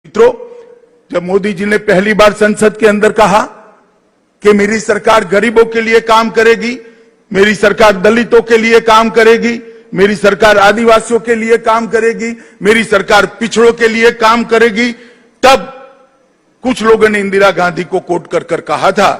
मित्रों, जब मोदी जी ने पहली बार संसद के अंदर कहा कि मेरी सरकार गरीबों के लिए काम करेगी, मेरी सरकार दलितों के लिए काम करेगी, मेरी सरकार आदिवासियों के लिए काम करेगी, मेरी सरकार पिछड़ों के लिए काम करेगी, तब कुछ लोगों ने इंदिरा गांधी को कोट कर कर कहा था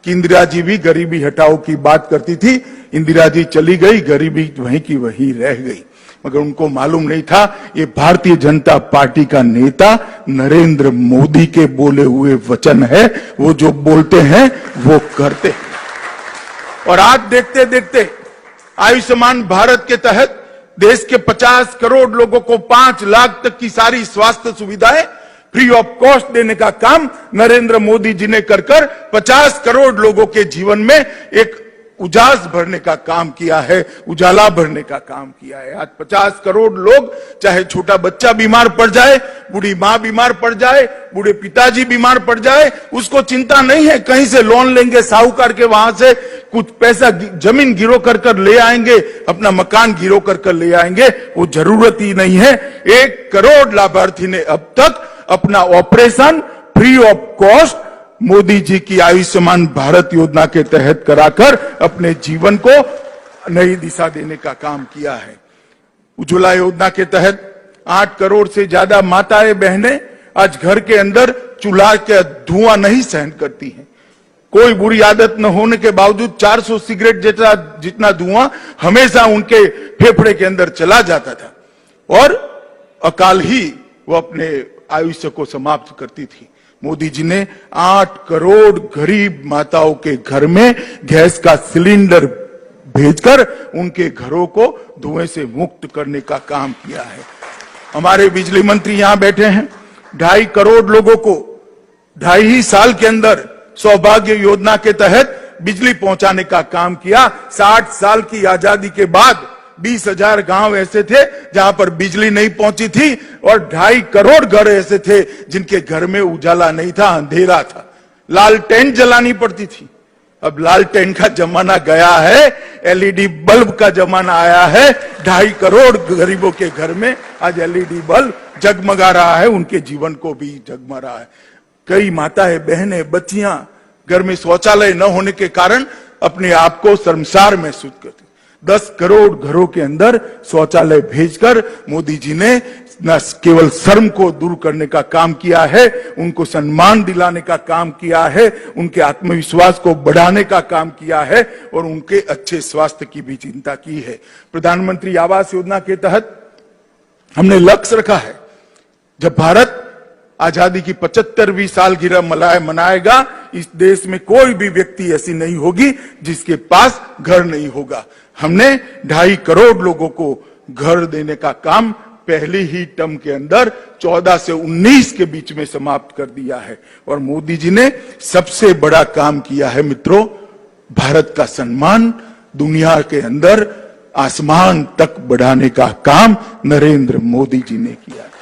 कि इंदिरा जी भी गरीबी हटाओ की बात करती थी। इंदिरा जी चली गई, गरीबी वहीं की वहीं रह गई। मगर उनको मालूम नहीं था ये भारतीय जनता पार्टी का नेता नरेंद्र मोदी के बोले हुए वचन है। वो जो बोलते हैं वो करते हैं। और आज देखते देखते आयुष्मान भारत के तहत देश के 50 करोड़ लोगों को 5 लाख तक की सारी स्वास्थ्य सुविधाएं फ्री ऑफ कॉस्ट देने का काम नरेंद्र मोदी जी ने कर 50 करोड़ लोगों के जीवन में एक उजास भरने का काम किया है, उजाला भरने का काम किया है। आज 50 करोड़ लोग, चाहे छोटा बच्चा बीमार पड़ जाए, बूढ़ी मां बीमार पड़ जाए, बूढ़े पिताजी बीमार पड़ जाए, उसको चिंता नहीं है कहीं से लोन लेंगे साहूकार के, वहां से कुछ पैसा जमीन गिरो कर ले आएंगे, अपना मकान गिरो कर ले आएंगे, वो जरूरत ही नहीं है। 1 करोड़ लाभार्थी ने अब तक अपना operation free of cost Modi ji की आयुष्मान भारत योजना के तहत कराकर अपने जीवन को नई दिशा देने का काम किया है। उज्ज्वला योजना के तहत 8 करोड़ से ज्यादा माताएं बहनें आज घर के अंदर चूल्हा के धुआं नहीं सहन करती हैं। कोई बुरी आदत न होने के बावजूद 400 सिगरेट जितना धुआं हमेशा उनके फेफड़े के अंदर चला जाता था और अकाल ही वो अपने आयुष्य को समाप्त करती थी। मोदी जी ने 8 करोड़ गरीब माताओं के घर में गैस का सिलेंडर भेजकर उनके घरों को धुएं से मुक्त करने का काम किया है। हमारे बिजली मंत्री यहां बैठे हैं, 2.5 करोड़ लोगों को 2.5 साल के अंदर सौभाग्य योजना के तहत बिजली पहुंचाने का काम किया। 60 साल की आजादी के बाद 20,000 गांव ऐसे थे जहां पर बिजली नहीं पहुंची थी और 2.5 करोड़ घर ऐसे थे जिनके घर में उजाला नहीं था, अंधेरा था, लालटेन जलानी पड़ती थी। अब लालटेन का जमाना गया है, एलईडी बल्ब का जमाना आया है। 2.5 करोड़ गरीबों के घर में आज एलईडी बल्ब जगमगा रहा है, उनके जीवन को भी जगमगा रहा है। कई माताएं बहनें बच्चियां घर में शौचालय न होने के कारण अपने आप को शर्मसार महसूस करती। 10 करोड़ घरों के अंदर शौचालय भेजकर मोदी जी ने न केवल शर्म को दूर करने का काम किया है, उनको सम्मान दिलाने का काम किया है, उनके आत्मविश्वास को बढ़ाने का काम किया है और उनके अच्छे स्वास्थ्य की भी चिंता की है। प्रधानमंत्री आवास योजना के तहत हमने लक्ष्य रखा है, जब भारत आजादी की 75वीं सालगिरह मनाएगा, इस देश में कोई भी व्यक्ति ऐसी नहीं होगी जिसके पास घर नहीं होगा। हमने 2.5 करोड़ लोगों को घर देने का काम पहली ही टर्म के अंदर 14 से 19 के बीच में समाप्त कर दिया है। और मोदी जी ने सबसे बड़ा काम किया है मित्रों, भारत का सम्मान दुनिया के अंदर आसमान तक बढ़ाने का काम नरेंद्र मोदी जी ने किया है।